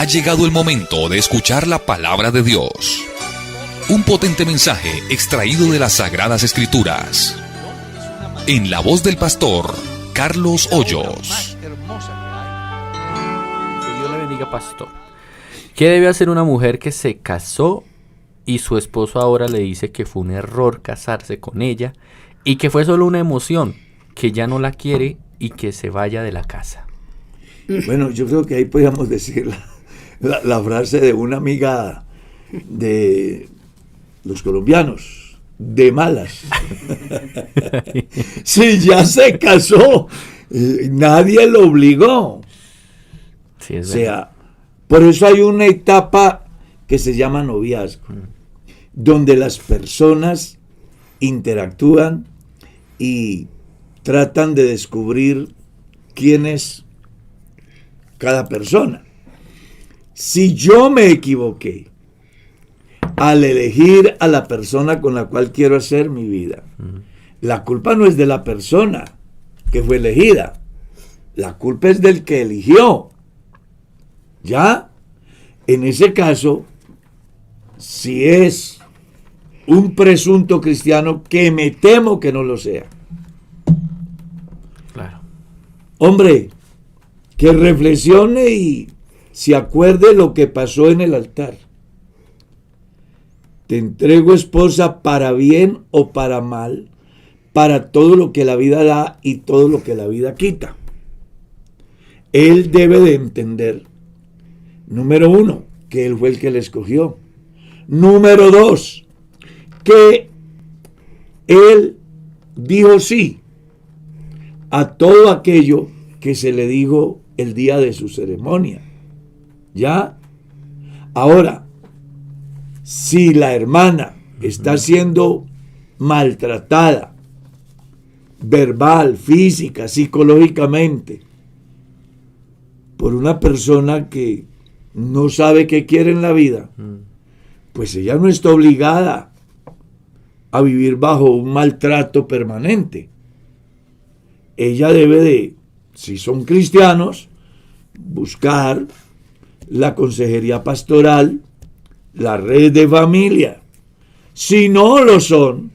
Ha llegado el momento de escuchar la palabra de Dios. Un potente mensaje extraído de las Sagradas Escrituras. En la voz del pastor Carlos Hoyos. Que Dios le bendiga, pastor. ¿Qué debe hacer una mujer que se casó y su esposo ahora le dice que fue un error casarse con ella y que fue solo una emoción, que ya no la quiere y que se vaya de la casa? Bueno, yo creo que ahí podríamos decir la frase de una amiga de los colombianos, de malas. Si ya se casó, nadie lo obligó. Sí, es O sea, por eso hay una etapa que se llama noviazgo, donde las personas interactúan y tratan de descubrir quién es cada persona. Si yo me equivoqué al elegir a la persona con la cual quiero hacer mi vida, la culpa no es de la persona que fue elegida, la culpa es del que eligió. ¿Ya? En ese caso, si es un presunto cristiano, que me temo que no lo sea, claro. hombre, que reflexione y se acuerde lo que pasó en el altar. Te entrego, esposa, para bien o para mal, para todo lo que la vida da y todo lo que la vida quita. Él debe de entender, número uno, que él fue el que le escogió. Número dos, que él dijo sí a todo aquello que se le dijo el día de su ceremonia. ¿Ya? Ahora, si la hermana está siendo maltratada, verbal, física, psicológicamente, por una persona que no sabe qué quiere en la vida, pues ella no está obligada a vivir bajo un maltrato permanente. Ella debe de, si son cristianos, buscar la consejería pastoral, la red de familia. Si no lo son,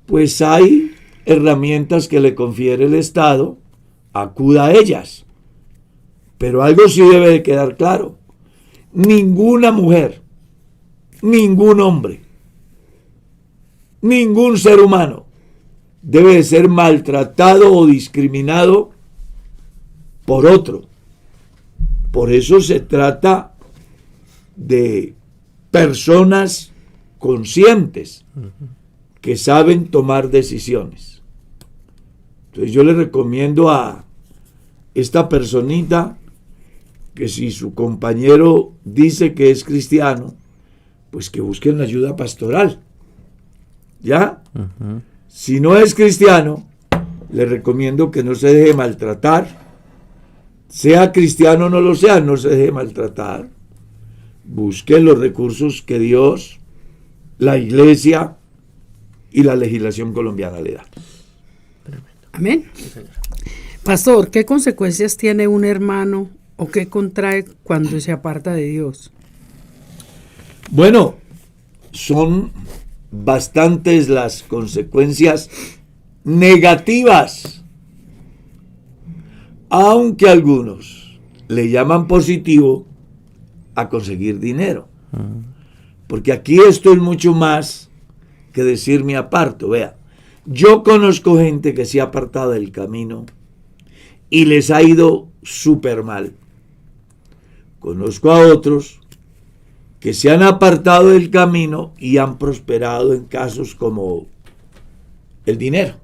pues hay herramientas que le confiere el Estado, acuda a ellas. Pero algo sí debe de quedar claro: ninguna mujer, ningún hombre, ningún ser humano debe de ser maltratado o discriminado por otro. Por eso se trata de personas conscientes que saben tomar decisiones. Entonces yo le recomiendo a esta personita que si su compañero dice que es cristiano, pues que busquen ayuda pastoral. ¿Ya? Si no es cristiano, le recomiendo que no se deje maltratar. Sea cristiano o no lo sea, no se deje maltratar. Busque los recursos que Dios, la iglesia y la legislación colombiana le da. Amén. Pastor, ¿qué consecuencias tiene un hermano o qué contrae cuando se aparta de Dios? Bueno, son bastantes las consecuencias negativas, aunque algunos le llaman positivo a conseguir dinero. Porque aquí esto es mucho más que decir me aparto. Vea, yo conozco gente que se ha apartado del camino y les ha ido súper mal. Conozco a otros que se han apartado del camino y han prosperado en casos como el dinero.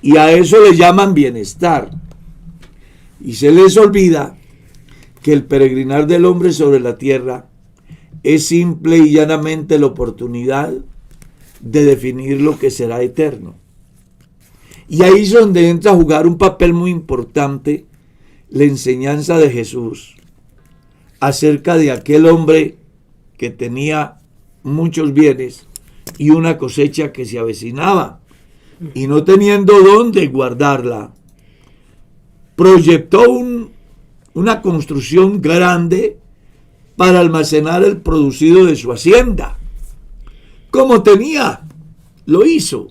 Y a eso le llaman bienestar. Y se les olvida que el peregrinar del hombre sobre la tierra es simple y llanamente la oportunidad de definir lo que será eterno. Y ahí es donde entra a jugar un papel muy importante la enseñanza de Jesús acerca de aquel hombre que tenía muchos bienes y una cosecha que se avecinaba, y no teniendo dónde guardarla, proyectó una construcción grande para almacenar el producido de su hacienda. Como tenía, lo hizo.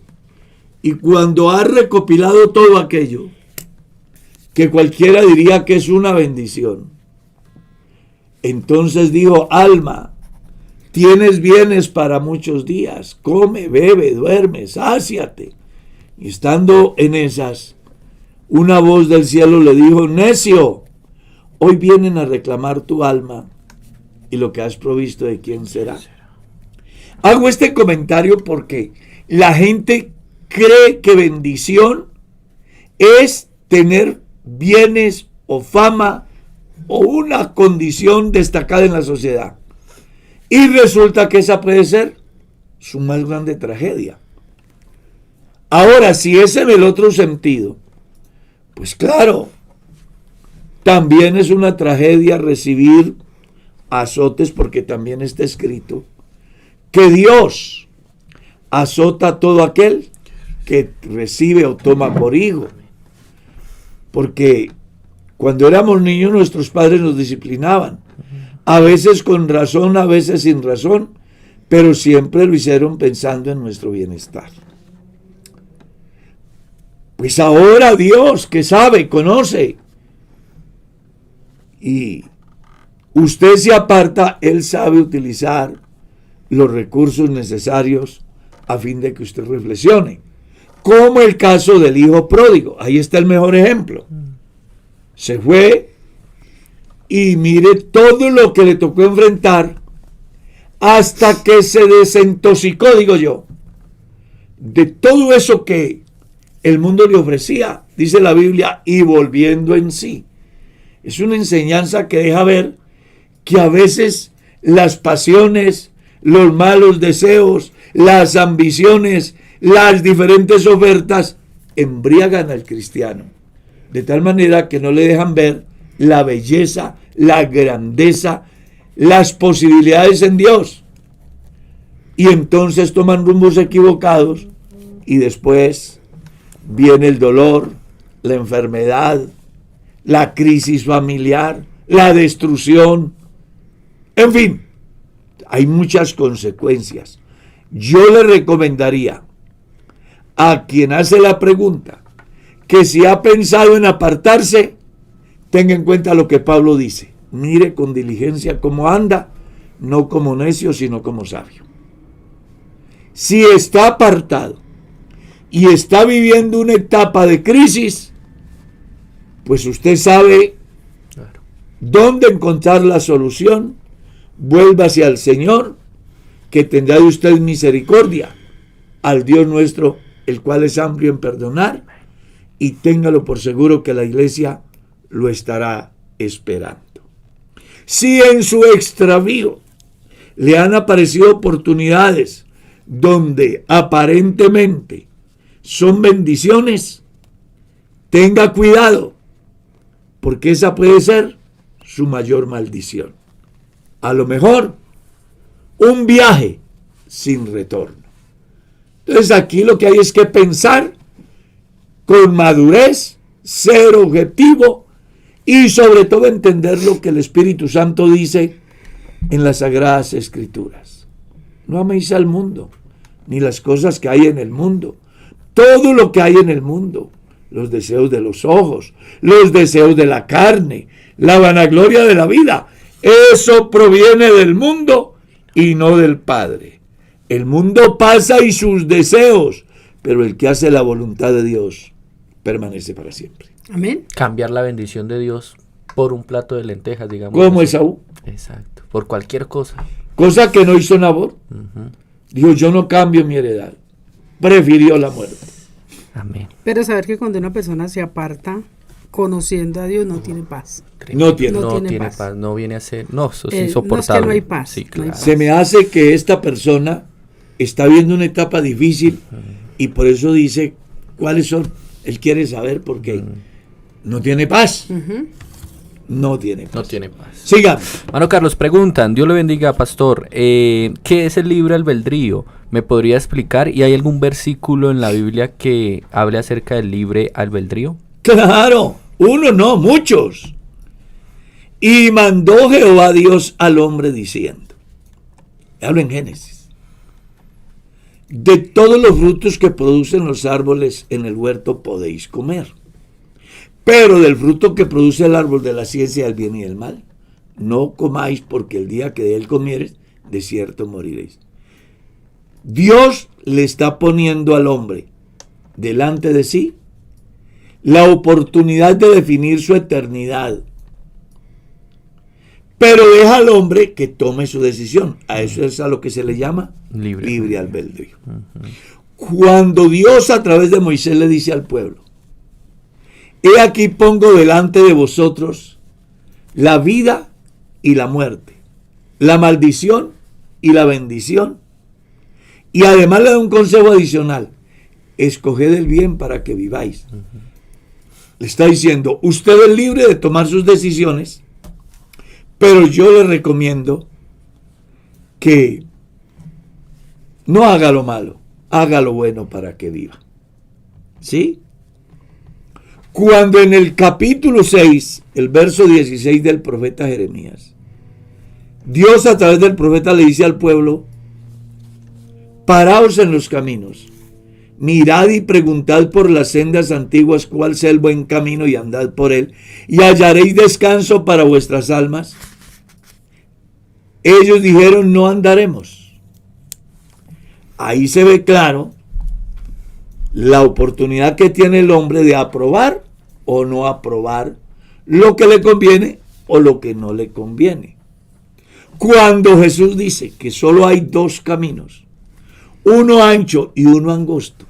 Y cuando ha recopilado todo aquello, que cualquiera diría que es una bendición, entonces dijo: alma, tienes bienes para muchos días, come, bebe, duerme, sáciate. Y estando en esas, una voz del cielo le dijo: necio, hoy vienen a reclamar tu alma, y lo que has provisto, ¿de quién será? Hago este comentario porque la gente cree que bendición es tener bienes o fama o una condición destacada en la sociedad. Y resulta que esa puede ser su más grande tragedia. Ahora, si es en el otro sentido, pues claro, también es una tragedia recibir azotes, porque también está escrito que Dios azota a todo aquel que recibe o toma por hijo. Porque cuando éramos niños nuestros padres nos disciplinaban, a veces con razón, a veces sin razón, pero siempre lo hicieron pensando en nuestro bienestar. Pues ahora Dios, que sabe, conoce, y usted se aparta, Él sabe utilizar los recursos necesarios a fin de que usted reflexione. Como el caso del hijo pródigo. Ahí está el mejor ejemplo. Se fue y mire todo lo que le tocó enfrentar hasta que se desintoxicó, digo yo, de todo eso que el mundo le ofrecía, dice la Biblia, y volviendo en sí. Es una enseñanza que deja ver que a veces las pasiones, los malos deseos, las ambiciones, las diferentes ofertas embriagan al cristiano, de tal manera que no le dejan ver la belleza, la grandeza, las posibilidades en Dios. Y entonces toman rumbos equivocados y después viene el dolor, la enfermedad, la crisis familiar, la destrucción. En fin, hay muchas consecuencias. Yo le recomendaría a quien hace la pregunta que si ha pensado en apartarse, tenga en cuenta lo que Pablo dice: mire con diligencia cómo anda, no como necio, sino como sabio. Si está apartado y está viviendo una etapa de crisis, pues usted sabe dónde encontrar la solución. Vuélvase al Señor, que tendrá de usted misericordia, al Dios nuestro, el cual es amplio en perdonar, y téngalo por seguro que la iglesia lo estará esperando. Si en su extravío le han aparecido oportunidades donde aparentemente son bendiciones, tenga cuidado, porque esa puede ser su mayor maldición. A lo mejor un viaje sin retorno. Entonces aquí lo que hay es que pensar con madurez, ser objetivo y sobre todo entender lo que el Espíritu Santo dice en las Sagradas Escrituras. No améis al mundo, ni las cosas que hay en el mundo. Todo lo que hay en el mundo, los deseos de los ojos, los deseos de la carne, la vanagloria de la vida, eso proviene del mundo y no del Padre. El mundo pasa y sus deseos, pero el que hace la voluntad de Dios permanece para siempre. Amén. Cambiar la bendición de Dios por un plato de lentejas, digamos. Como Esaú. Exacto. Por cualquier cosa. Cosa que no hizo Nabor. Dijo: yo no cambio mi heredad. Prefirió la muerte. Amén. Pero saber que cuando una persona se aparta conociendo a Dios no tiene paz. No tiene paz. No viene a ser. No, eso es insoportable. No es que no hay paz. Sí, claro. Se me hace que esta persona está viendo una etapa difícil y por eso dice cuáles son. Él quiere saber por qué. No tiene paz. No tiene paz. No tiene paz. Siga. Mano Carlos, preguntan, Dios le bendiga, pastor, ¿qué es el libre albedrío? ¿Me podría explicar? ¿Y hay algún versículo en la Biblia que hable acerca del libre albedrío? Claro, uno no, muchos. Y mandó Jehová Dios al hombre diciendo, hablo en Génesis, de todos los frutos que producen los árboles en el huerto podéis comer, pero del fruto que produce el árbol de la ciencia del bien y del mal, no comáis, porque el día que de él comieres, de cierto moriréis. Dios le está poniendo al hombre delante de sí la oportunidad de definir su eternidad, pero deja al hombre que tome su decisión. A eso es a lo que se le llama libre albedrío. Cuando Dios a través de Moisés le dice al pueblo, he aquí pongo delante de vosotros la vida y la muerte, la maldición y la bendición, y además le da un consejo adicional, escoged el bien para que viváis. Le está diciendo, usted es libre de tomar sus decisiones, pero yo le recomiendo que no haga lo malo, haga lo bueno para que viva. ¿Sí? Cuando en el capítulo 6, el verso 16 del profeta Jeremías, Dios a través del profeta le dice al pueblo, paraos en los caminos, mirad y preguntad por las sendas antiguas cuál sea el buen camino y andad por él, y hallaréis descanso para vuestras almas. Ellos dijeron, no andaremos. Ahí se ve claro la oportunidad que tiene el hombre de aprobar o no aprobar lo que le conviene o lo que no le conviene. Cuando Jesús dice que solo hay dos caminos, uno ancho y uno angosto,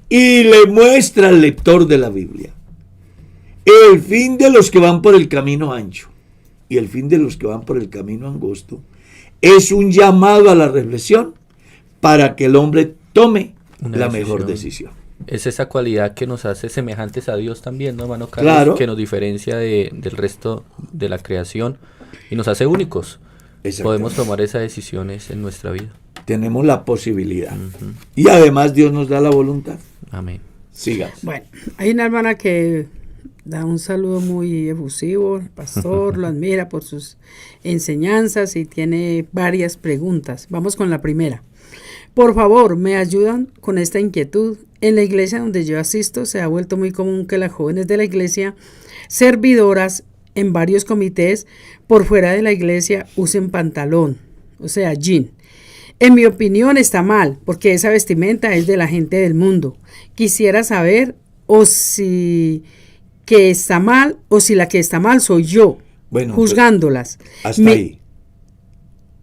y le muestra al lector de la Biblia el fin de los que van por el camino ancho y el fin de los que van por el camino angosto, es un llamado a la reflexión para que el hombre tome la mejor decisión. Es esa cualidad que nos hace semejantes a Dios también, ¿no, hermano Carlos? Claro. Que nos diferencia del resto de la creación y nos hace únicos. Podemos tomar esas decisiones en nuestra vida. Tenemos la posibilidad. Y además Dios nos da la voluntad. Amén. Siga. Bueno, hay una hermana que da un saludo muy efusivo, el pastor lo admira por sus enseñanzas y tiene varias preguntas. Vamos con la primera. Por favor, ¿me ayudan con esta inquietud? En la iglesia donde yo asisto se ha vuelto muy común que las jóvenes de la iglesia, servidoras en varios comités por fuera de la iglesia, usen pantalón, o sea, jean. En mi opinión está mal, porque esa vestimenta es de la gente del mundo. Quisiera saber que está mal o si la que está mal soy yo, juzgándolas. Hasta ahí.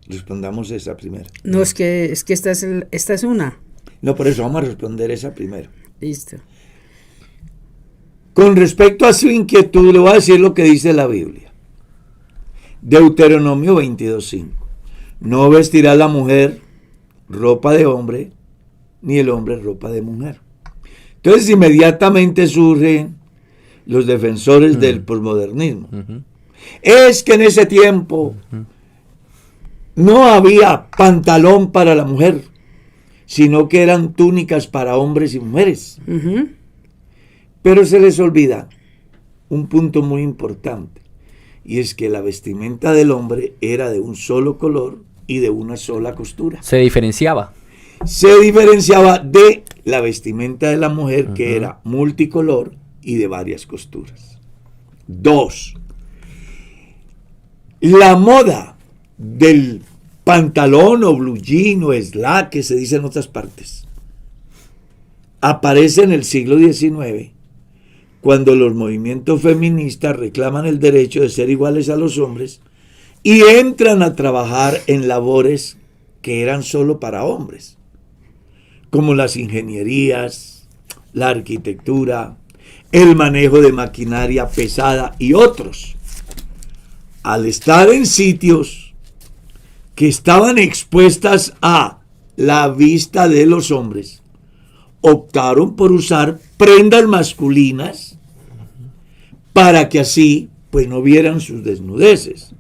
Respondamos esa primera. No, es que esta es una. No, por eso vamos a responder esa primero. Listo. Con respecto a su inquietud, le voy a decir lo que dice la Biblia. Deuteronomio 22:5. No vestirá la mujer ropa de hombre, ni el hombre ropa de mujer. Entonces inmediatamente surgen los defensores del posmodernismo. Es que en ese tiempo no había pantalón para la mujer, sino que eran túnicas para hombres y mujeres. Pero se les olvida un punto muy importante, y es que la vestimenta del hombre era de un solo color y de una sola costura. Se diferenciaba de la vestimenta de la mujer, que era multicolor y de varias costuras. 2. La moda del pantalón o blue jean o slack, que se dice en otras partes, aparece en el siglo XIX, cuando los movimientos feministas reclaman el derecho de ser iguales a los hombres y entran a trabajar en labores que eran solo para hombres, como las ingenierías, la arquitectura, el manejo de maquinaria pesada y otros. Al estar en sitios que estaban expuestas a la vista de los hombres, optaron por usar prendas masculinas para que así pues no vieran sus desnudeces.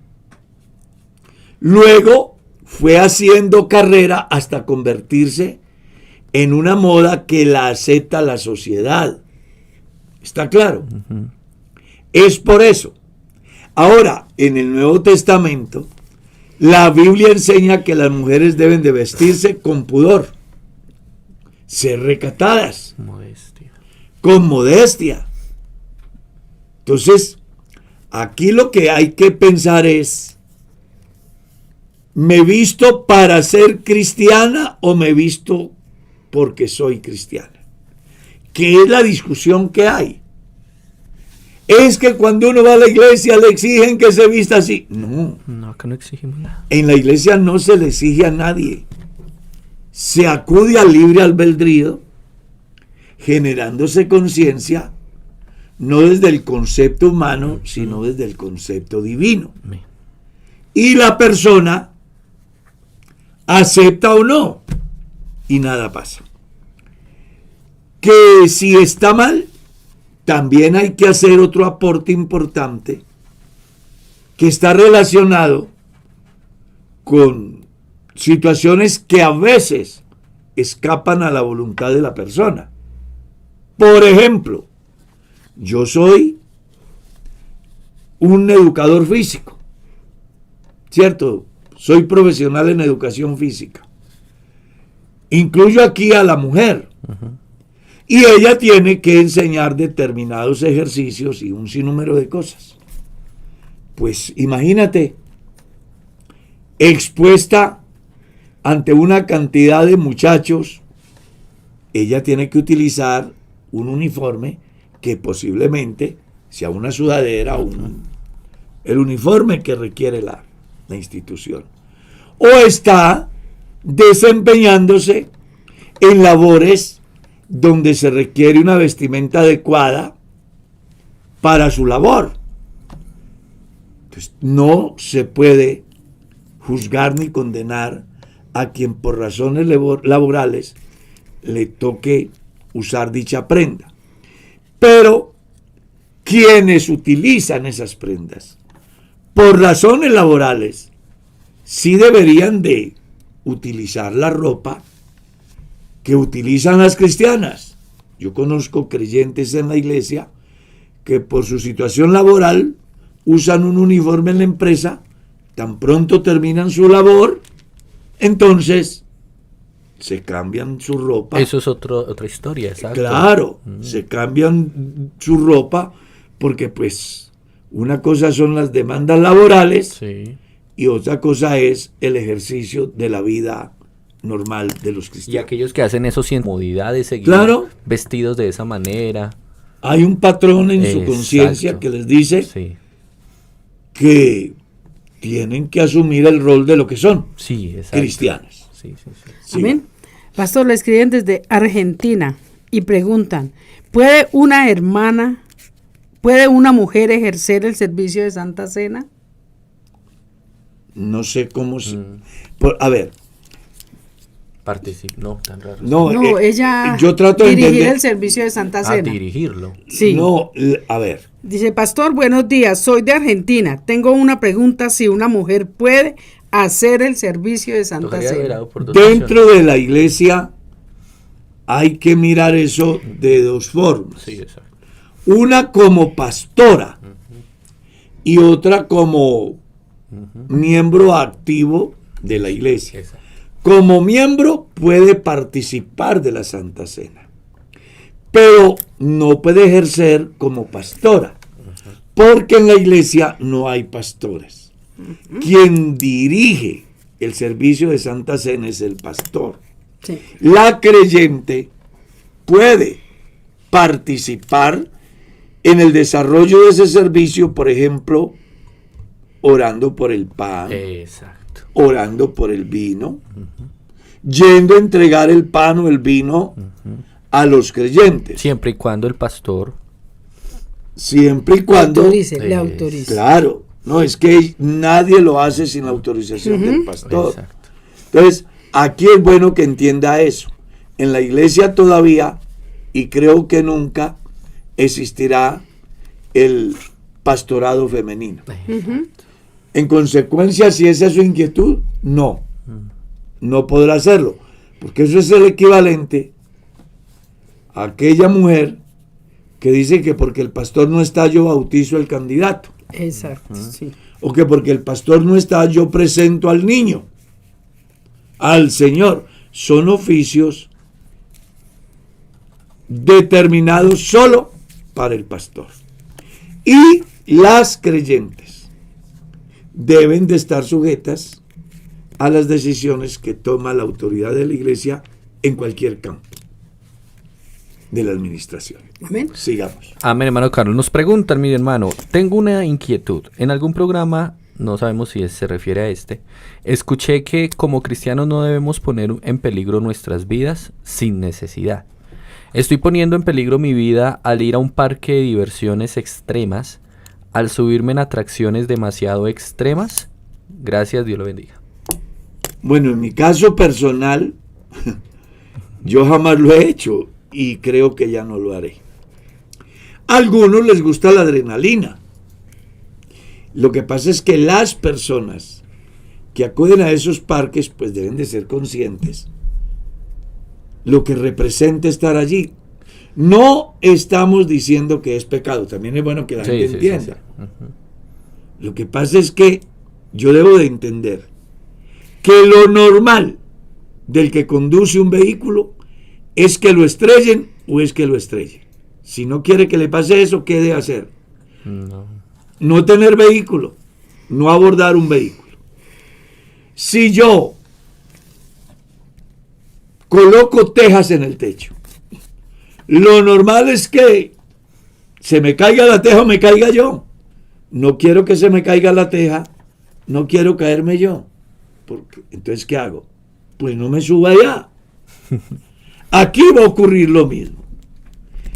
Luego fue haciendo carrera hasta convertirse en una moda que la acepta la sociedad. ¿Está claro? Es por eso. Ahora, en el Nuevo Testamento, la Biblia enseña que las mujeres deben de vestirse con pudor, ser recatadas, Modestia. con modestia. Entonces, aquí lo que hay que pensar es, ¿me visto para ser cristiana o me visto porque soy cristiana? ¿Qué es la discusión que hay? Es que cuando uno va a la iglesia le exigen que se vista así. No, No, acá no exigimos nada. en la iglesia no se le exige a nadie. Se acude al libre albedrío, generándose conciencia, no desde el concepto humano, sino desde el concepto divino. Amén. Y la persona acepta o no, y nada pasa. Que si está mal, también hay que hacer otro aporte importante que está relacionado con situaciones que a veces escapan a la voluntad de la persona. Por ejemplo, yo soy un educador físico, ¿cierto? Soy profesional en educación física. Incluyo aquí a la mujer. Y ella tiene que enseñar determinados ejercicios y un sinnúmero de cosas. Pues imagínate, expuesta ante una cantidad de muchachos, ella tiene que utilizar un uniforme que posiblemente sea una sudadera o el uniforme que requiere la institución. O está desempeñándose en labores donde se requiere una vestimenta adecuada para su labor. Entonces, no se puede juzgar ni condenar a quien por razones laborales le toque usar dicha prenda. Pero quienes utilizan esas prendas por razones laborales sí deberían de utilizar la ropa que utilizan las cristianas. Yo conozco creyentes en la iglesia que por su situación laboral usan un uniforme en la empresa, tan pronto terminan su labor, entonces se cambian su ropa. Eso es otra historia, exacto. Claro, se cambian su ropa porque pues una cosa son las demandas laborales, Sí. y otra cosa es el ejercicio de la vida normal de los Y cristianos. aquellos que hacen eso sin comodidad de seguir Claro. vestidos de esa manera. Hay un patrón en su Exacto. conciencia que les dice Sí. que tienen que asumir el rol de lo que son, Sí, exacto. cristianas. Sí, sí, sí. Sí. Amén. Pastor, le escriben desde Argentina y preguntan, ¿puede una mujer ejercer el servicio de Santa Cena? No sé cómo se... Mm. A ver, No, tan raro. no, No, ella yo trato de dirigir entender... el servicio de Santa A Cena. dirigirlo. Sí. No, a ver, Dice, Pastor, buenos días, soy de Argentina. Tengo una pregunta, si una mujer puede hacer el servicio de Santa Tocaría haber Cena. dado por dos dentro opciones. de la iglesia hay que mirar eso de dos formas. Sí, exacto. Una como pastora y otra como miembro activo de la iglesia. Exacto. Como miembro puede participar de la Santa Cena, pero no puede ejercer como pastora, porque en la iglesia no hay pastores. Quien dirige el servicio de Santa Cena es el pastor. Sí. La creyente puede participar en el desarrollo de ese servicio, por ejemplo, orando por el pan, Exacto. orando por el vino, yendo a entregar el pan o el vino a los creyentes, Siempre y cuando el pastor. siempre y cuando, Le autorice. claro, no es que nadie lo hace sin la autorización del pastor. Exacto. Entonces, aquí es bueno que entienda eso. En la iglesia todavía, y creo que nunca, existirá el pastorado femenino. En consecuencia, si esa es su inquietud, no podrá hacerlo, porque eso es el equivalente a aquella mujer que dice que porque el pastor no está, yo bautizo el candidato. Exacto, sí. O que porque el pastor no está, yo presento al niño, al Señor. Son oficios determinados solo para el pastor. Y las creyentes deben de estar sujetas a las decisiones que toma la autoridad de la iglesia en cualquier campo de la administración. Amén. Sigamos. Amén, hermano Carlos. Nos preguntan, mi hermano, tengo una inquietud. En algún programa, no sabemos si se refiere a este, escuché que como cristianos no debemos poner en peligro nuestras vidas sin necesidad. Estoy poniendo en peligro mi vida al ir a un parque de diversiones extremas, al subirme en atracciones demasiado extremas. Gracias, Dios lo bendiga. Bueno, en mi caso personal, yo jamás lo he hecho y creo que ya no lo haré. A algunos les gusta la adrenalina. Lo que pasa es que las personas que acuden a esos parques pues deben de ser conscientes lo que representa estar allí. No estamos diciendo que es pecado, también es bueno que la gente entienda. Sí. Uh-huh. Lo que pasa es que yo debo de entender que lo normal del que conduce un vehículo es que lo estrellen o es que lo estrellen. Si no quiere que le pase eso, ¿qué debe hacer? No tener vehículo, no abordar un vehículo. Si yo coloco tejas en el techo, lo normal es que se me caiga la teja o me caiga yo. No quiero que se me caiga la teja, no quiero caerme yo. Porque, entonces, ¿qué hago? Pues no me suba allá. Aquí va a ocurrir lo mismo.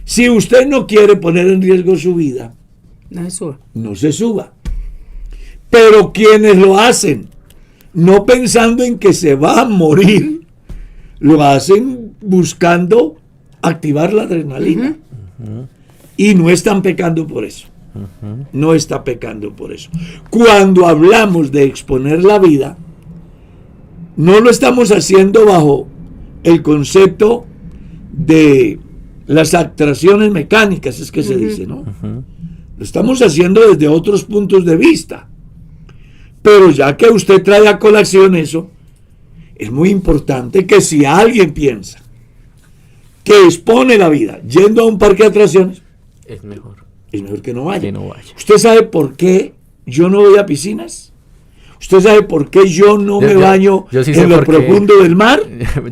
Si usted no quiere poner en riesgo su vida, no se suba. Pero quienes lo hacen, no pensando en que se va a morir, lo hacen buscando activar la adrenalina. Uh-huh. Y no están pecando por eso. Uh-huh. No está pecando por eso. Cuando hablamos de exponer la vida, no lo estamos haciendo bajo el concepto de las atracciones mecánicas, es que se dice, ¿no? Uh-huh. Lo estamos haciendo desde otros puntos de vista. Pero ya que usted trae a colación eso, es muy importante que si alguien piensa que expone la vida yendo a un parque de atracciones, es mejor que no vaya. ¿Usted sabe por qué yo no voy a piscinas? ¿Usted sabe por qué yo no me baño en lo profundo del mar?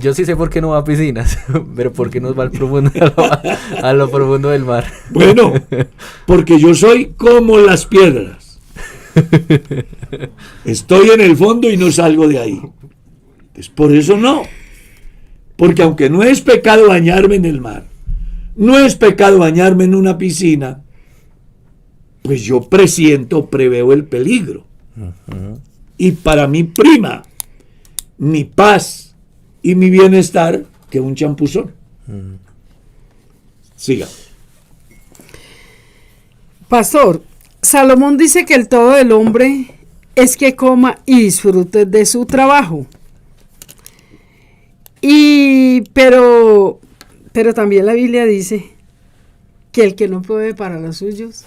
Yo sí sé por qué no va a piscinas, pero ¿por qué no va al profundo, a lo profundo del mar? Bueno, porque yo soy como las piedras. Estoy en el fondo y no salgo de ahí. Pues por eso no. Porque aunque no es pecado bañarme en el mar, no es pecado bañarme en una piscina, pues yo preveo el peligro. Uh-huh. Y para mí prima mi paz y mi bienestar que un champuzón. Uh-huh. Siga. Pastor, Salomón dice que el todo del hombre es que coma y disfrute de su trabajo. Pero también la Biblia dice que el que no provee para los suyos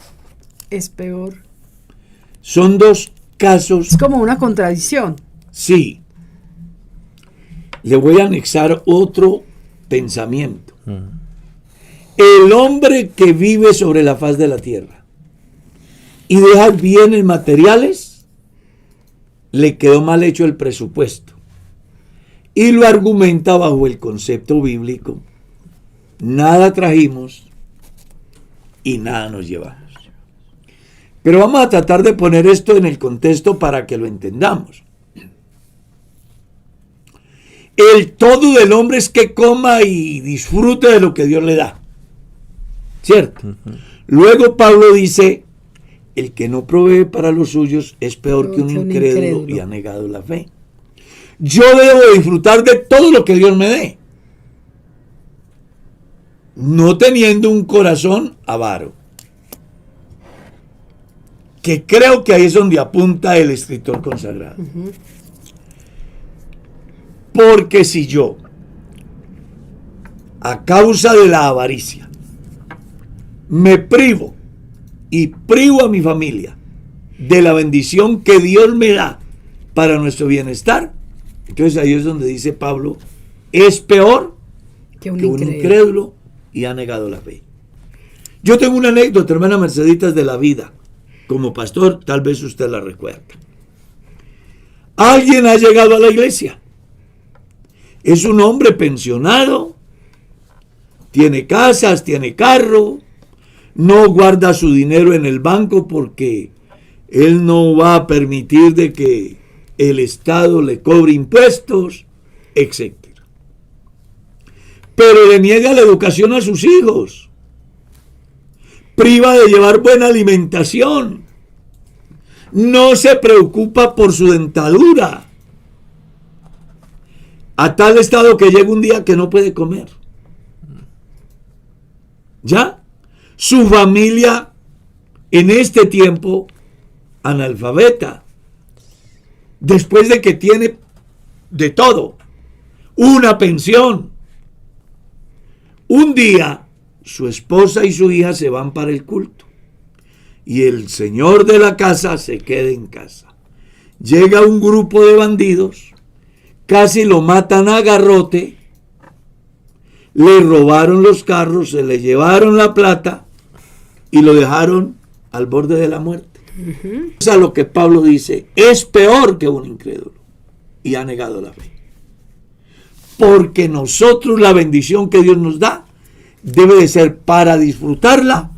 es peor. Son dos casos. Es como una contradicción. Sí. Le voy a anexar otro pensamiento. El hombre que vive sobre la faz de la tierra y deja bienes materiales, le quedó mal hecho el presupuesto. Y lo argumenta bajo el concepto bíblico: nada trajimos y nada nos llevamos. Pero vamos a tratar de poner esto en el contexto para que lo entendamos. El todo del hombre es que coma y disfrute de lo que Dios le da. ¿Cierto? Uh-huh. Luego Pablo dice: el que no provee para los suyos es peor que un incrédulo y ha negado la fe. Yo debo disfrutar de todo lo que Dios me dé, no teniendo un corazón avaro, que creo que ahí es donde apunta el escritor consagrado. Uh-huh. Porque si yo, a causa de la avaricia, me privo y privo a mi familia de la bendición que Dios me da para nuestro bienestar, entonces ahí es donde dice Pablo, es peor Que un que un incrédulo. incrédulo y ha negado la fe. Yo tengo una anécdota, hermana Merceditas, de la vida. Como pastor, tal vez usted la recuerda. Alguien ha llegado a la iglesia. Es un hombre pensionado, tiene casas, tiene carro, no guarda su dinero en el banco porque él no va a permitir de que el Estado le cobre impuestos, etc. Pero le niega la educación a sus hijos, priva de llevar buena alimentación, no se preocupa por su dentadura, a tal estado que llega un día que no puede comer. ¿Ya? Su familia en este tiempo analfabeta, después de que tiene de todo, una pensión. Un día su esposa y su hija se van para el culto y el señor de la casa se queda en casa. Llega un grupo de bandidos, casi lo matan a garrote, le robaron los carros, se le llevaron la plata y lo dejaron al borde de la muerte. Es a lo que Pablo dice, es peor que un incrédulo y ha negado la fe. Porque nosotros la bendición que Dios nos da debe de ser para disfrutarla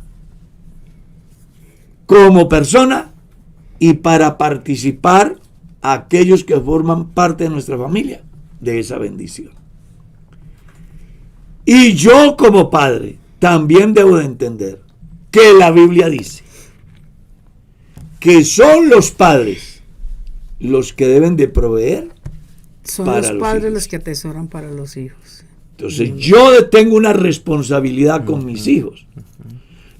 como persona y para participar a aquellos que forman parte de nuestra familia de esa bendición. Y yo como padre también debo de entender que la Biblia dice que son los padres los que deben de proveer Son para los los padres hijos. los que atesoran para los hijos. Entonces yo tengo una responsabilidad con mis hijos.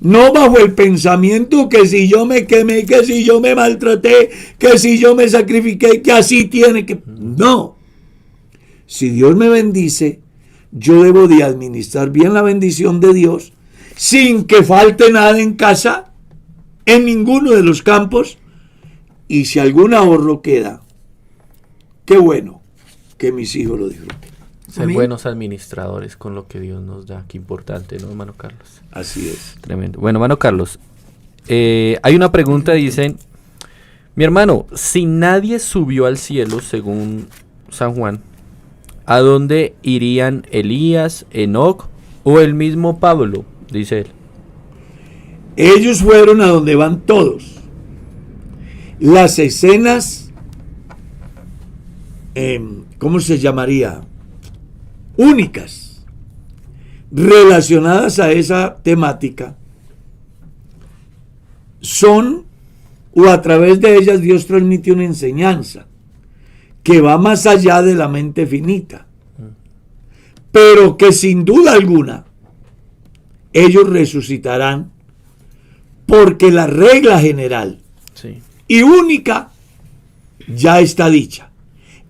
No bajo el pensamiento que si yo me quemé, que si yo me maltraté, que si yo me sacrifiqué, que así tiene que... No. Si Dios me bendice, yo debo de administrar bien la bendición de Dios sin que falte nada en casa, en ninguno de los campos. Y si algún ahorro queda, qué bueno que mis hijos lo disfruten. Ser Amén. buenos administradores con lo que Dios nos da. Qué importante, ¿no, hermano Carlos? Así es. Tremendo. Bueno, hermano Carlos, hay una pregunta, dicen, mi hermano, si nadie subió al cielo, según San Juan, ¿a dónde irían Elías, Enoc o el mismo Pablo? Dice él. Ellos fueron a donde van todos. Las escenas, ¿cómo se llamaría? Únicas, relacionadas a esa temática, son, o a través de ellas Dios transmite una enseñanza que va más allá de la mente finita, pero que sin duda alguna ellos resucitarán, porque la regla general Sí. y única ya está dicha,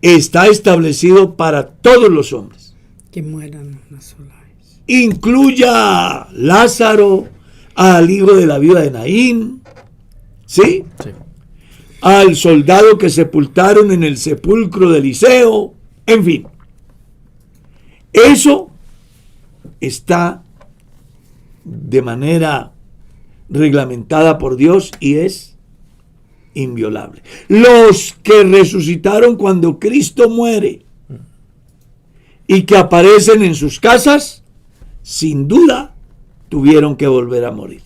está establecido para todos los hombres. Que mueran una sola vez. Incluya a Lázaro, al hijo de la viuda de Naín, ¿sí? Sí. Al soldado que sepultaron en el sepulcro de Eliseo, en fin. Eso está de manera reglamentada por Dios y es inviolable. Los que resucitaron cuando Cristo muere y que aparecen en sus casas, sin duda tuvieron que volver a morir.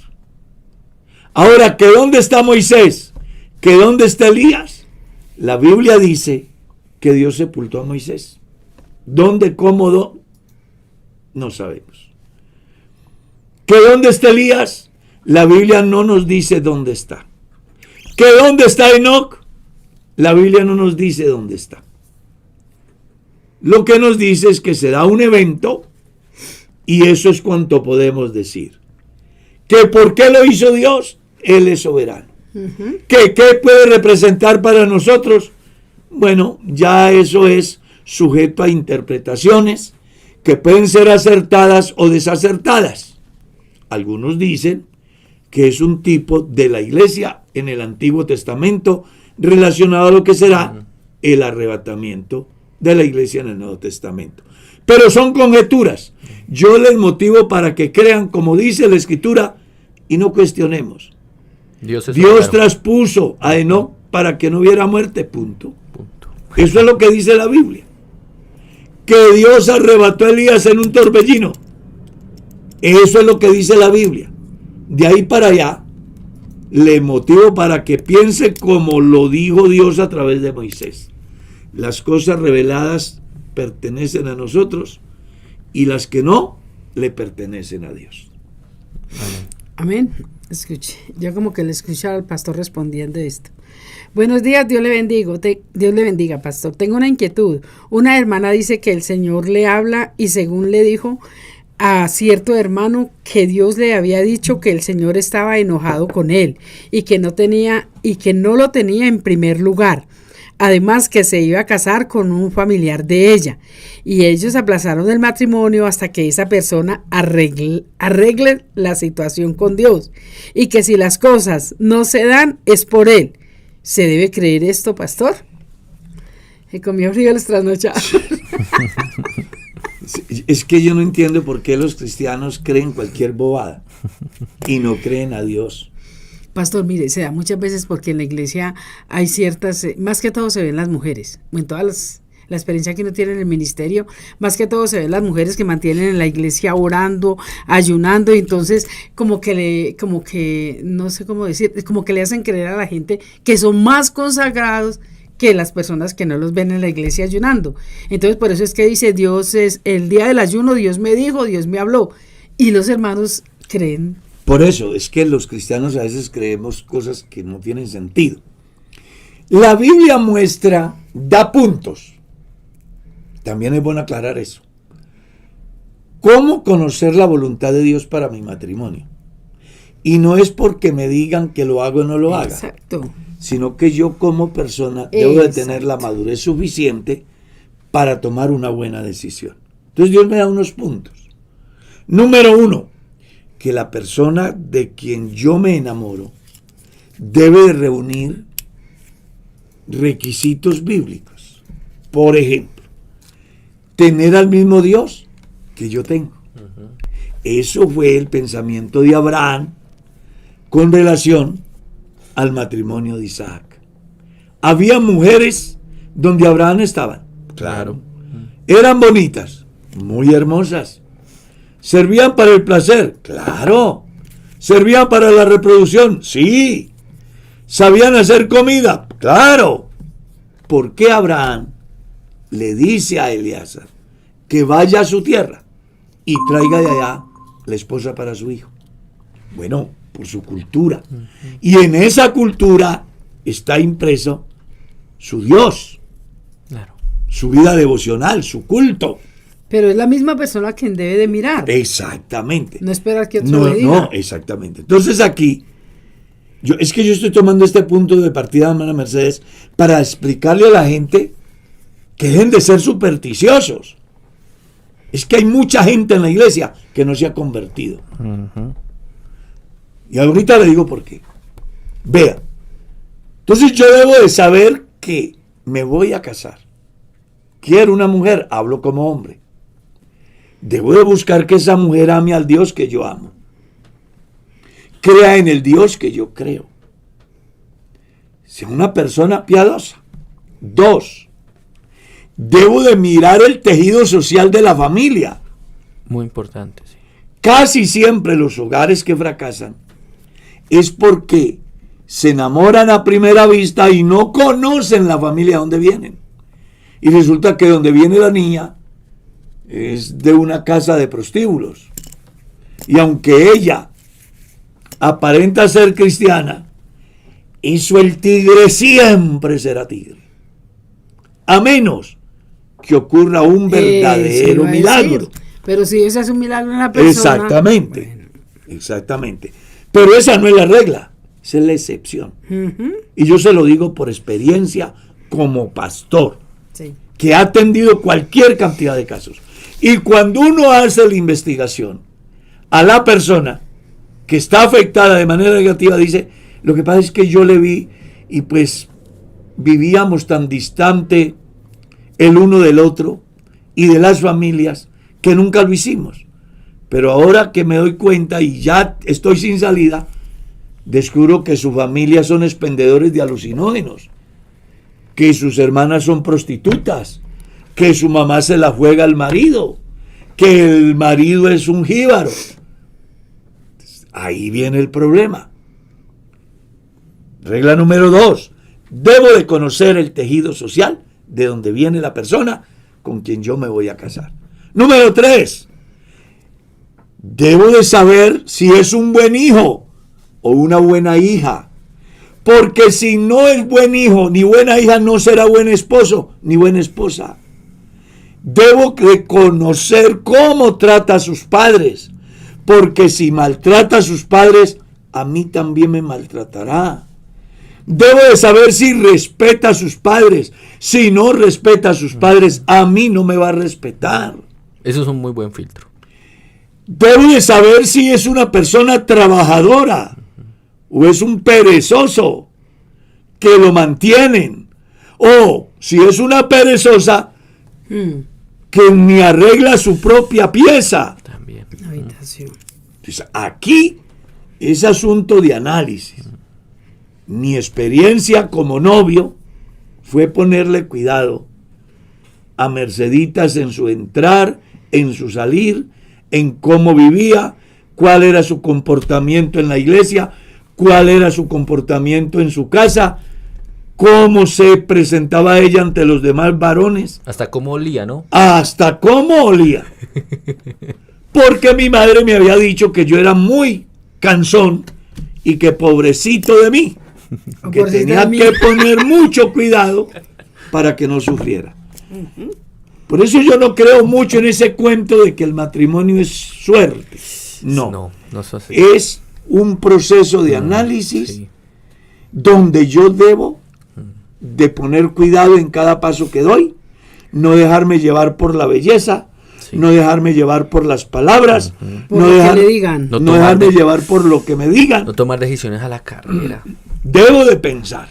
Ahora, ¿que dónde está Moisés? ¿Que dónde está Elías? La Biblia dice que Dios sepultó a Moisés. ¿Dónde, cómo, no sabemos. ¿Que dónde está Elías? La Biblia no nos dice dónde está. ¿Que dónde está Enoc? La Biblia no nos dice dónde está. Lo que nos dice es que se da un evento y eso es cuanto podemos decir. ¿Que por qué lo hizo Dios? Él es soberano. ¿Que qué puede representar para nosotros? Bueno, ya eso es sujeto a interpretaciones que pueden ser acertadas o desacertadas. Algunos dicen que es un tipo de la iglesia en el Antiguo Testamento relacionado a lo que será el arrebatamiento de la iglesia en el Nuevo Testamento. Pero son conjeturas. Yo les motivo para que crean como dice la Escritura y no cuestionemos. Dios traspuso a Enoc para que no hubiera muerte, punto. Eso es lo que dice la Biblia. Que Dios arrebató a Elías en un torbellino. Eso es lo que dice la Biblia. De ahí para allá, le motivo para que piense como lo dijo Dios a través de Moisés. Las cosas reveladas pertenecen a nosotros y las que no, le pertenecen a Dios. Amén. Escuche, yo como que le escuchaba al pastor respondiendo esto. Buenos días, Dios le bendiga. Dios le bendiga, pastor. Tengo una inquietud. Una hermana dice que el Señor le habla y según le dijo a cierto hermano que Dios le había dicho que el Señor estaba enojado con él y que no lo tenía en primer lugar. Además que se iba a casar con un familiar de ella y ellos aplazaron el matrimonio hasta que esa persona arregle la situación con Dios y que si las cosas no se dan es por él. ¿Se debe creer esto, pastor? Se comió frijoles trasnochados. Es que yo no entiendo por qué los cristianos creen cualquier bobada y no creen a Dios. Pastor, mire, se da muchas veces porque en la iglesia hay ciertas, más que todo se ven las mujeres, en todas la experiencia que uno tiene en el ministerio, más que todo se ven las mujeres que mantienen en la iglesia orando, ayunando, y entonces como que, no sé cómo decir, como que le hacen creer a la gente que son más consagrados que las personas que no los ven en la iglesia ayunando. Entonces por eso es que dice, Dios es el día del ayuno, Dios me dijo, Dios me habló, y los hermanos creen. Por eso es que los cristianos a veces creemos cosas que no tienen sentido. La Biblia da puntos. También es bueno aclarar eso. ¿Cómo conocer la voluntad de Dios para mi matrimonio? Y no es porque me digan que lo hago o no lo haga. Exacto. Sino que yo como persona debo de tener la madurez suficiente para tomar una buena decisión. Entonces Dios me da unos puntos. Número 1. Que la persona de quien yo me enamoro debe de reunir requisitos bíblicos. Por ejemplo, tener al mismo Dios que yo tengo. Eso fue el pensamiento de Abraham con relación al matrimonio de Isaac. Había mujeres donde Abraham estaba. Claro. Eran bonitas, muy hermosas. ¿Servían para el placer? Claro. ¿Servían para la reproducción? Sí. ¿Sabían hacer comida? Claro. ¿Por qué Abraham le dice a Eliezer que vaya a su tierra y traiga de allá la esposa para su hijo? Bueno, por su cultura. Y en esa cultura está impreso su Dios, claro, su vida devocional, su culto. Pero es la misma persona quien debe de mirar. Exactamente. No esperar que otro le diga. No, exactamente. Entonces aquí, yo estoy tomando este punto de partida, hermana Mercedes, para explicarle a la gente que dejen de ser supersticiosos. Es que hay mucha gente en la iglesia que no se ha convertido. Y ahorita le digo por qué. Vea, entonces yo debo de saber que me voy a casar. Quiero una mujer, hablo como hombre. Debo de buscar que esa mujer ame al Dios que yo amo. Crea en el Dios que yo creo. Sea una persona piadosa. 2. Debo de mirar el tejido social de la familia. Muy importante, sí. Casi siempre los hogares que fracasan es porque se enamoran a primera vista y no conocen la familia donde vienen. Y resulta que donde viene la niña es de una casa de prostíbulos. Y aunque ella aparenta ser cristiana, eso el tigre siempre será tigre. A menos que ocurra un verdadero milagro. Pero si ese es un milagro en la persona. Exactamente. Bueno. Exactamente. Pero esa no es la regla, esa es la excepción. Y yo se lo digo por experiencia como pastor, sí, que ha atendido cualquier cantidad de casos. Y cuando uno hace la investigación, a la persona que está afectada de manera negativa dice, Lo que pasa es que yo le vi y pues vivíamos tan distante el uno del otro y de las familias que nunca lo hicimos. Pero ahora que me doy cuenta y ya estoy sin salida, descubro que su familia son expendedores de alucinógenos, que sus hermanas son prostitutas, que su mamá se la juega al marido, que el marido es un jíbaro. Ahí viene el problema. Regla número 2. Debo de conocer el tejido social de donde viene la persona con quien yo me voy a casar. Número 3. Debo de saber si es un buen hijo o una buena hija. Porque si no es buen hijo ni buena hija, no será buen esposo ni buena esposa. Debo de conocer cómo trata a sus padres. Porque si maltrata a sus padres, a mí también me maltratará. Debo de saber si respeta a sus padres. Si no respeta a sus padres, a mí no me va a respetar. Eso es un muy buen filtro. Debo de saber si es una persona trabajadora o es un perezoso que lo mantienen. O si es una perezosa que ni arregla su propia pieza. También. Habitación. Entonces, aquí es asunto de análisis. Mi experiencia como novio fue ponerle cuidado a Merceditas en su entrar, en su salir, en cómo vivía, cuál era su comportamiento en la iglesia, cuál era su comportamiento en su casa, cómo se presentaba ella ante los demás varones. Hasta cómo olía, ¿no? Hasta cómo olía. Porque mi madre me había dicho que yo era muy cansón y que pobrecito de mí, que tenía que poner mucho cuidado para que no sufriera. Por eso yo no creo mucho en ese cuento de que el matrimonio es suerte. No es así. Es un proceso de análisis Sí. donde yo debo de poner cuidado en cada paso que doy, no dejarme llevar por la belleza, Sí. no dejarme llevar por las palabras, Por no, lo que le digan. No no tomar dejarme llevar por lo que me digan. No tomar decisiones a la carrera. Debo de pensar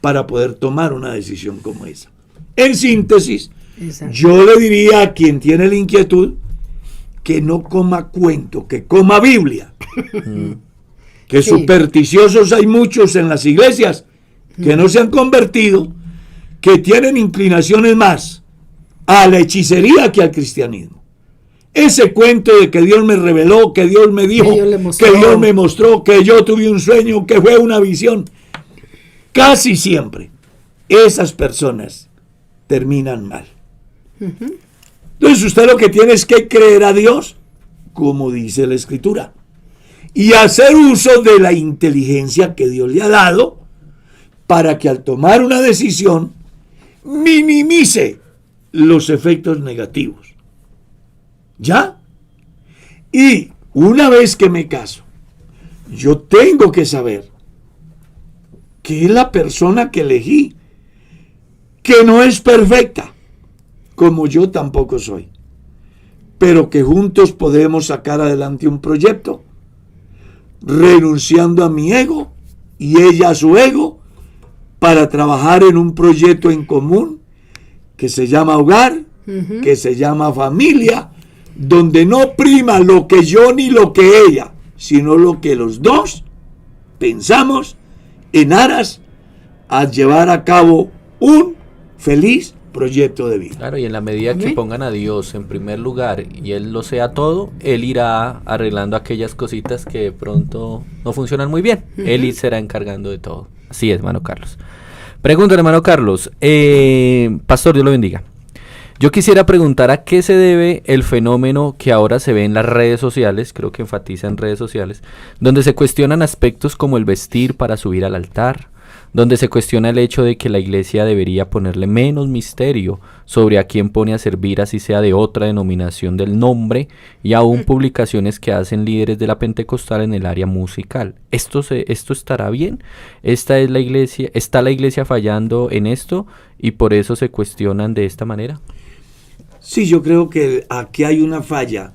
para poder tomar una decisión como esa. En síntesis, Exacto. yo le diría a quien tiene la inquietud que no coma cuento, que coma Biblia. Que Sí. supersticiosos hay muchos en las iglesias que no se han convertido, que tienen inclinaciones más a la hechicería que al cristianismo. Ese cuento de que Dios me reveló, que Dios me dijo, Que Dios le mostró. que Dios me mostró, que yo tuve un sueño, que fue una visión. Casi siempre esas personas terminan mal. Entonces usted lo que tiene es que creer a Dios, como dice la Escritura, y hacer uso de la inteligencia que Dios le ha dado para que al tomar una decisión minimice los efectos negativos. ¿Ya? Y una vez que me caso, yo tengo que saber que es la persona que elegí, que no es perfecta, como yo tampoco soy, pero que juntos podemos sacar adelante un proyecto, renunciando a mi ego y ella a su ego, para trabajar en un proyecto en común que se llama hogar, que se llama familia, donde no prima lo que yo ni lo que ella, sino lo que los dos pensamos en aras a llevar a cabo un feliz proyecto de vida. Claro, y en la medida que Amén. pongan a Dios en primer lugar y Él lo sea todo, Él irá arreglando aquellas cositas que de pronto no funcionan muy bien. Él será encargando de todo. Así es, hermano Carlos. Pregunta, hermano Carlos. Pastor, Dios lo bendiga. Yo quisiera preguntar a qué se debe el fenómeno que ahora se ve en las redes sociales, creo que enfatiza en redes sociales, donde se cuestionan aspectos como el vestir para subir al altar, donde se cuestiona el hecho de que la iglesia debería ponerle menos misterio sobre a quién pone a servir, así sea de otra denominación del nombre, y aún publicaciones que hacen líderes de la Pentecostal en el área musical. ¿Esto estará bien? ¿Está la iglesia fallando en esto y por eso se cuestionan de esta manera? Sí, yo creo que aquí hay una falla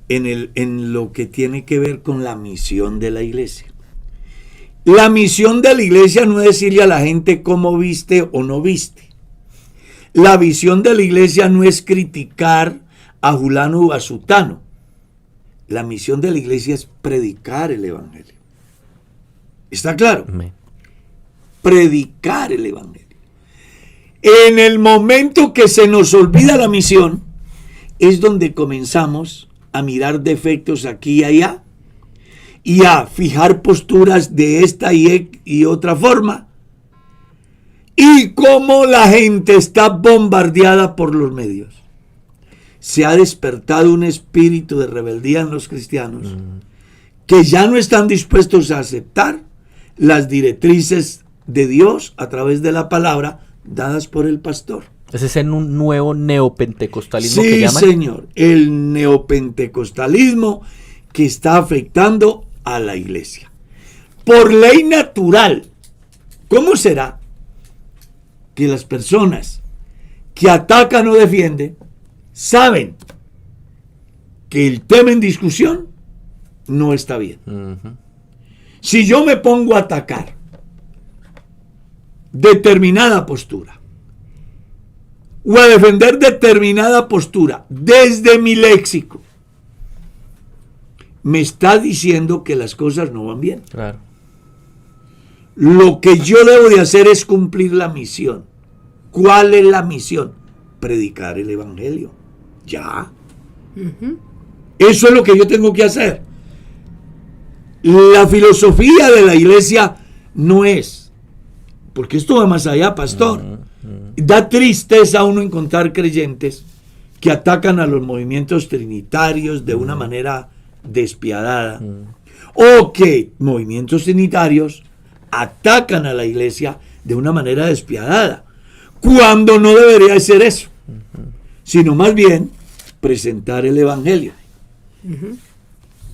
en lo que tiene que ver con la misión de la iglesia. La misión de la iglesia no es decirle a la gente cómo viste o no viste. La visión de la iglesia no es criticar a fulano o a sutano. La misión de la iglesia es predicar el evangelio. ¿Está claro? Amén. Predicar el evangelio. En el momento que se nos olvida la misión, es donde comenzamos a mirar defectos aquí y allá y a fijar posturas de esta y otra forma. Y como la gente está bombardeada por los medios, se ha despertado un espíritu de rebeldía en los cristianos que ya no están dispuestos a aceptar las directrices de Dios a través de la palabra dadas por el pastor. Ese es en un nuevo neopentecostalismo Sí, que llaman. señor, el neopentecostalismo que está afectando a la iglesia. Por ley natural, ¿cómo será que las personas que atacan o defienden saben que el tema en discusión no está bien? Ujú. Si yo me pongo a atacar determinada postura o a defender determinada postura desde mi léxico, me está diciendo que las cosas no van bien. Claro. Lo que yo debo de hacer es cumplir la misión. ¿Cuál es la misión? Predicar el evangelio. Ya. Eso es lo que yo tengo que hacer. La filosofía de la iglesia no es, porque esto va más allá, pastor. Da tristeza a uno encontrar creyentes que atacan a los movimientos trinitarios de una manera despiadada, o que movimientos trinitarios atacan a la iglesia de una manera despiadada, cuando no debería ser eso, sino más bien presentar el evangelio.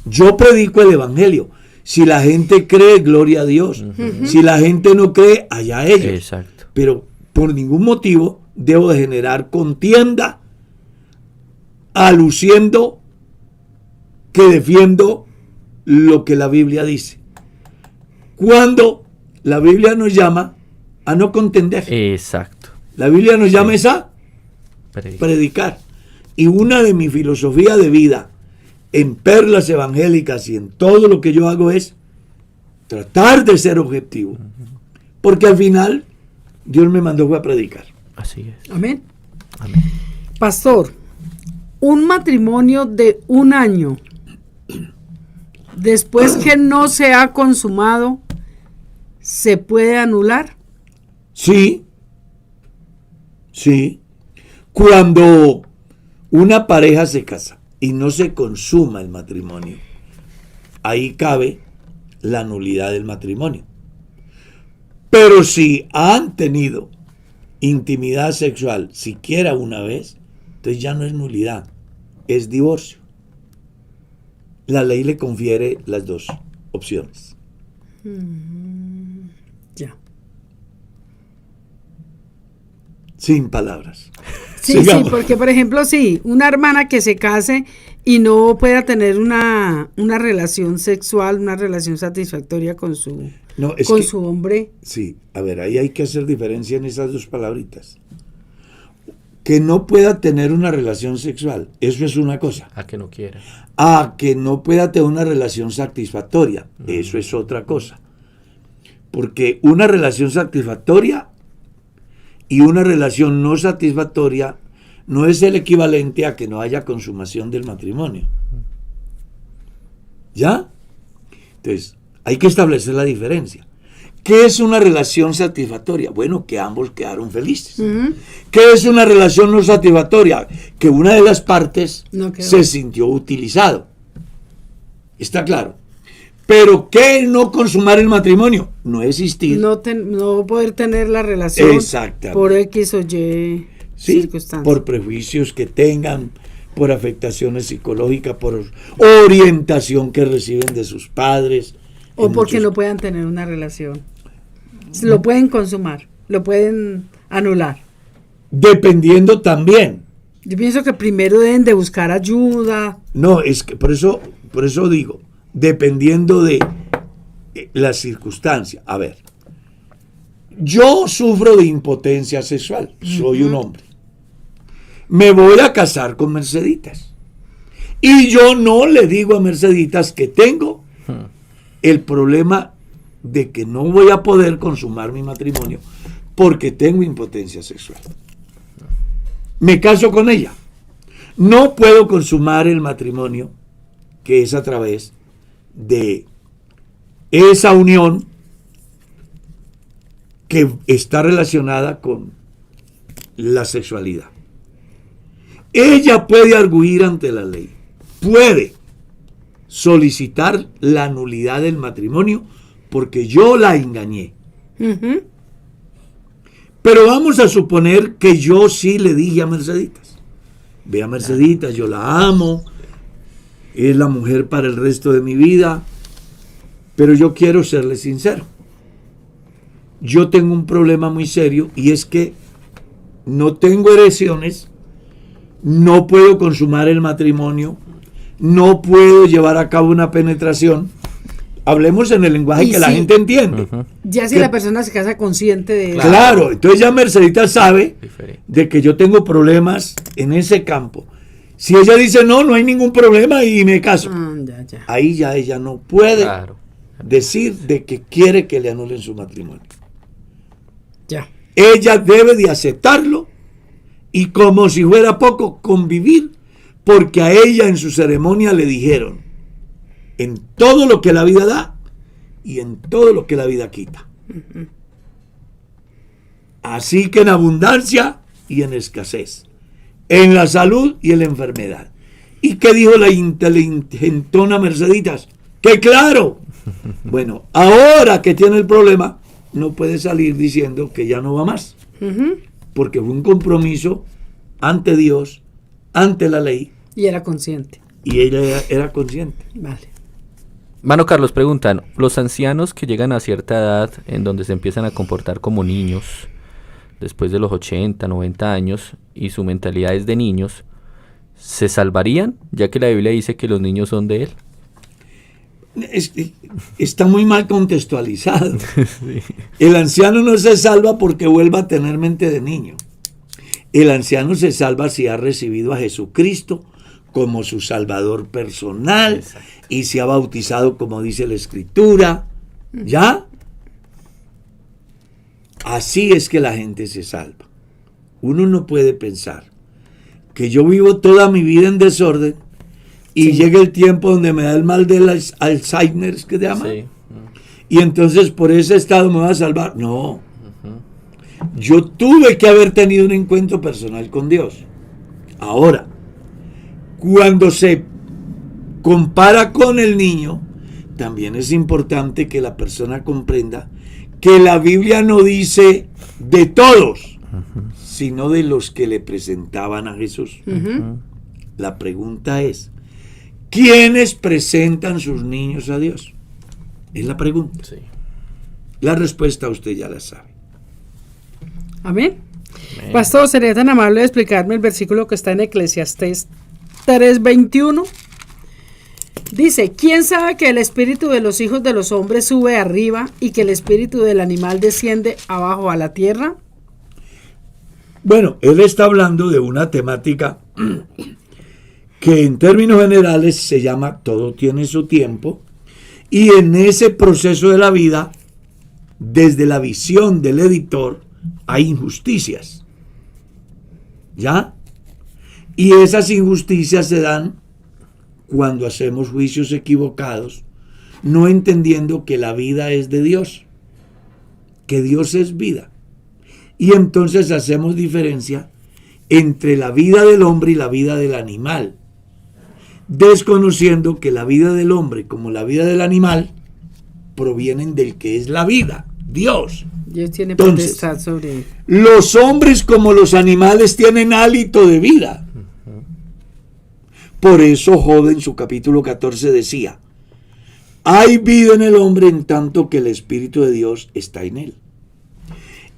Yo predico el evangelio. Si la gente cree, gloria a Dios. Si la gente no cree, allá ellos. Exacto. Pero por ningún motivo debo de generar contienda aluciendo que defiendo lo que la Biblia dice. Cuando la Biblia nos llama a no contender. Exacto. La Biblia nos llama a Predica. predicar. Y una de mi filosofía de vida en Perlas Evangélicas y en todo lo que yo hago es tratar de ser objetivo. Porque al final Dios me mandó a predicar. Así es. Amén. Amén. Pastor, un matrimonio de 1 año, después que no se ha consumado, ¿se puede anular? Sí. Sí. Cuando una pareja se casa y no se consuma el matrimonio, ahí cabe la nulidad del matrimonio. Pero si han tenido intimidad sexual siquiera una vez, entonces ya no es nulidad, es divorcio. La ley le confiere las dos opciones. Ya. Sin palabras. Sí, Sigamos. sí, porque por ejemplo, sí, una hermana que se case y no pueda tener una relación sexual, una relación satisfactoria con su, No, es con que- su hombre. Sí, a ver, ahí hay que hacer diferencia en esas dos palabritas. Que no pueda tener una relación sexual, eso es una cosa. A que no quiera. A que no pueda tener una relación satisfactoria, eso es otra cosa. Porque una relación satisfactoria y una relación no satisfactoria no es el equivalente a que no haya consumación del matrimonio. ¿Ya? Entonces, hay que establecer la diferencia. ¿Qué es una relación satisfactoria? Bueno, que ambos quedaron felices. ¿Qué es una relación no satisfactoria? Que una de las partes No quedó. se sintió utilizado. ¿Está claro? Pero ¿qué no consumar el matrimonio? No existir. No poder tener la relación Exactamente. por X o Y Sí, circunstancias. por prejuicios que tengan, por afectaciones psicológicas, por orientación que reciben de sus padres. O en porque muchos- no puedan tener una relación. Lo pueden consumar, lo pueden anular. Dependiendo también. Yo pienso que primero deben de buscar ayuda. No, es que por eso digo, dependiendo de la circunstancia. A ver, yo sufro de impotencia sexual, soy un hombre. Me voy a casar con Merceditas. Y yo no le digo a Merceditas que tengo el problema de que no voy a poder consumar mi matrimonio porque tengo impotencia sexual. Me caso con ella. No puedo consumar el matrimonio, que es a través de esa unión que está relacionada con la sexualidad. Ella puede arguir ante la ley, puede solicitar la nulidad del matrimonio porque yo la engañé. Ujú. Pero vamos a suponer que yo sí le dije a Merceditas, ve a Merceditas, yo la amo, es la mujer para el resto de mi vida, pero yo quiero serle sincero. Yo tengo un problema muy serio y es que no tengo erecciones, no puedo consumar el matrimonio, no puedo llevar a cabo una penetración. Hablemos en el lenguaje Y que la sí. gente entiende. Ya si ¿Qué? la persona se casa consciente de eso. Claro, entonces ya Mercedita sabe Diferente. de que yo tengo problemas en ese campo. Si ella dice no, no hay ningún problema y me caso, Ya. ahí ya ella no puede Claro. decir de que quiere que le anulen su matrimonio. Ya. Ella debe de aceptarlo y como si fuera poco convivir, porque a ella en su ceremonia le dijeron en todo lo que la vida da y en todo lo que la vida quita. Así que en abundancia y en escasez, en la salud y en la enfermedad. ¿Y qué dijo la inteligentona Merceditas? ¡Que claro! Bueno, ahora que tiene el problema, no puede salir diciendo que ya no va más. Ujú. Porque fue un compromiso ante Dios, ante la ley, Y era consciente. y ella era consciente. Vale. Mano Carlos, preguntan, los ancianos que llegan a cierta edad en donde se empiezan a comportar como niños, después de los 80, 90 años, y su mentalidad es de niños, ¿se salvarían? Ya que la Biblia dice que los niños son de él. Está muy mal contextualizado. El anciano no se salva porque vuelva a tener mente de niño. El anciano se salva si ha recibido a Jesucristo como su Salvador personal. Exacto. Y se ha bautizado como dice la Escritura. ¿Ya? Así es que la gente se salva. Uno no puede pensar que yo vivo toda mi vida en desorden y llega el tiempo donde me da el mal del Alzheimer, que se llama, Sí. y entonces por ese estado me va a salvar. No. Yo tuve que haber tenido un encuentro personal con Dios. Ahora, cuando se compara con el niño, también es importante que la persona comprenda que la Biblia no dice de todos, sino de los que le presentaban a Jesús. Ujú. La pregunta es, ¿quiénes presentan sus niños a Dios? Es la pregunta. Sí. La respuesta usted ya la sabe. Amén. Pastor, ¿sería tan amable de explicarme el versículo que está en Eclesiastés 3:21? Dice, ¿quién sabe que el espíritu de los hijos de los hombres sube arriba y que el espíritu del animal desciende abajo a la tierra? Bueno, él está hablando de una temática que en términos generales se llama todo tiene su tiempo, y en ese proceso de la vida, desde la visión del editor, hay injusticias. ¿Ya? Y esas injusticias se dan cuando hacemos juicios equivocados, no entendiendo que la vida es de Dios, que Dios es vida. Y entonces hacemos diferencia entre la vida del hombre y la vida del animal, desconociendo que la vida del hombre como la vida del animal provienen del que es la vida, Dios. Dios tiene Entonces, potestad sobre... Los hombres como los animales tienen hálito de vida. Por eso Job en su capítulo 14 decía, hay vida en el hombre en tanto que el Espíritu de Dios está en él.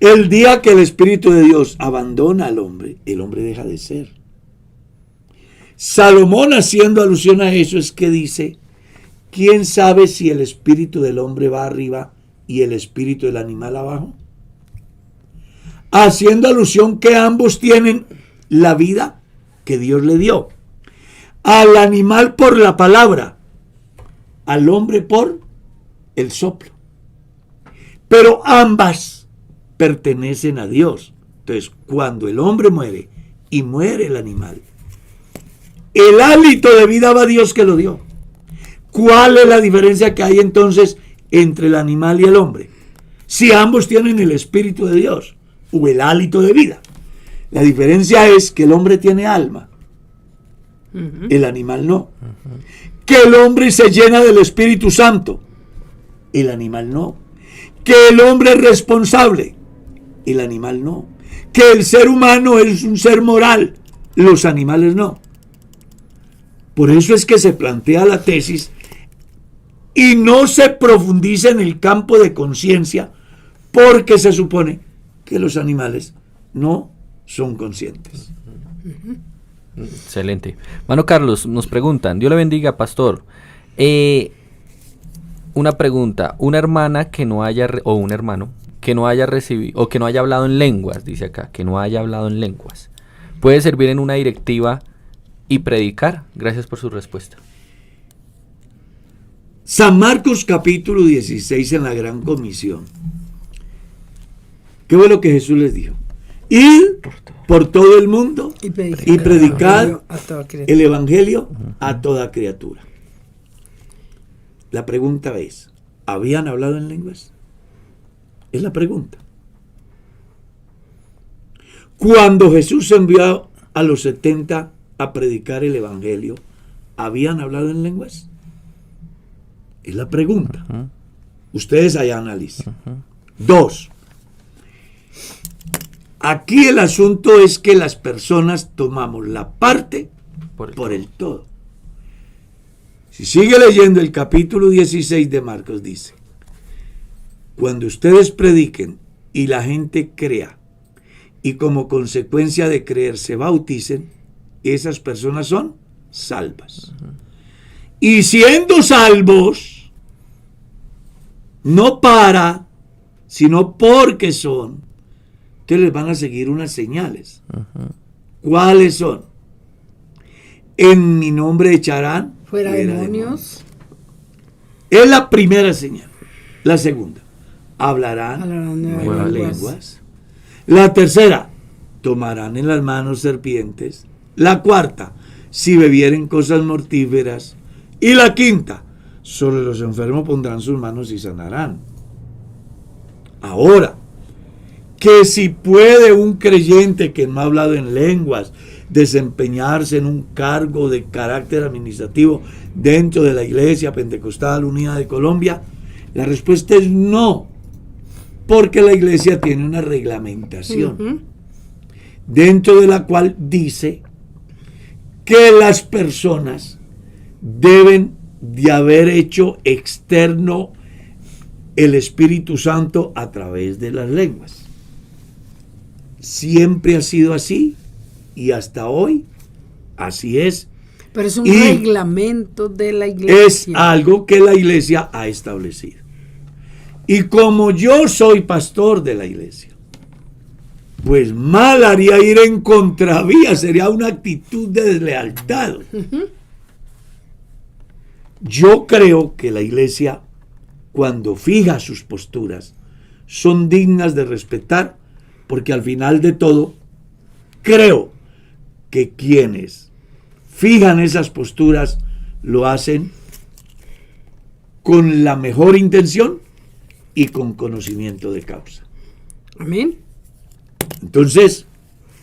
El día que el Espíritu de Dios abandona al hombre, el hombre deja de ser. Salomón, haciendo alusión a eso, es que dice ¿quién sabe si el espíritu del hombre va arriba y el espíritu del animal abajo? Haciendo alusión que ambos tienen la vida que Dios le dio. Al animal por la palabra, al hombre por el soplo. Pero ambas pertenecen a Dios. Entonces, cuando el hombre muere y muere el animal, el hálito de vida va a Dios que lo dio. ¿Cuál es la diferencia que hay entonces entre el animal y el hombre? Si ambos tienen el Espíritu de Dios o el hálito de vida. La diferencia es que el hombre tiene alma, el animal no. Que el hombre se llena del Espíritu Santo, el animal no. Que el hombre es responsable, el animal no. Que el ser humano es un ser moral, los animales no. Por eso es que se plantea la tesis y no se profundiza en el campo de conciencia, porque se supone que los animales no son conscientes. Excelente. Mano Carlos, nos preguntan, Dios le bendiga, pastor. Una pregunta, una hermana que no haya, o un hermano, que no haya recibido, o que no haya hablado en lenguas, dice acá, que no haya hablado en lenguas, ¿puede servir en una directiva y predicar? Gracias por su respuesta. San Marcos capítulo 16 en la Gran Comisión. ¿Qué fue lo que Jesús les dijo? Ir por todo el mundo y predicar el Evangelio a toda criatura. La pregunta es, ¿habían hablado en lenguas? Es la pregunta. Cuando Jesús envió a los 70 a predicar el Evangelio, ¿habían hablado en lenguas? Es la pregunta. Ustedes allá analicen. 2. Aquí el asunto es que las personas tomamos la parte por el todo. Si sigue leyendo el capítulo 16 de Marcos, dice: cuando ustedes prediquen y la gente crea, y como consecuencia de creer se bauticen, esas personas son salvas. Y siendo salvos, no para, sino porque son, entonces les van a seguir unas señales. ¿Cuáles son? En mi nombre echarán fuera demonios. Es la primera señal. La segunda, hablarán nuevas lenguas. La tercera, tomarán en las manos serpientes. La cuarta, si bebieren cosas mortíferas. Y la quinta, sobre los enfermos pondrán sus manos y sanarán. Ahora, que si puede un creyente que no ha hablado en lenguas desempeñarse en un cargo de carácter administrativo dentro de la Iglesia Pentecostal Unida de Colombia, la respuesta es no, porque la Iglesia tiene una reglamentación dentro de la cual dice que las personas deben de haber hecho externo el Espíritu Santo a través de las lenguas. Siempre ha sido así y hasta hoy así es. Pero es un reglamento de la Iglesia. Es algo que la Iglesia ha establecido. Y como yo soy pastor de la Iglesia, pues mal haría ir en contravía, sería una actitud de deslealtad. Yo creo que la Iglesia, cuando fija sus posturas, son dignas de respetar, porque al final de todo, creo que quienes fijan esas posturas lo hacen con la mejor intención y con conocimiento de causa. Amén. Entonces,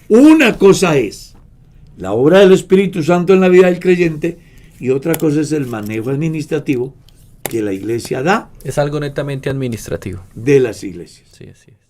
una cosa es la obra del Espíritu Santo en la vida del creyente y otra cosa es el manejo administrativo que la Iglesia da. Es algo netamente administrativo. De las iglesias. Sí, así es.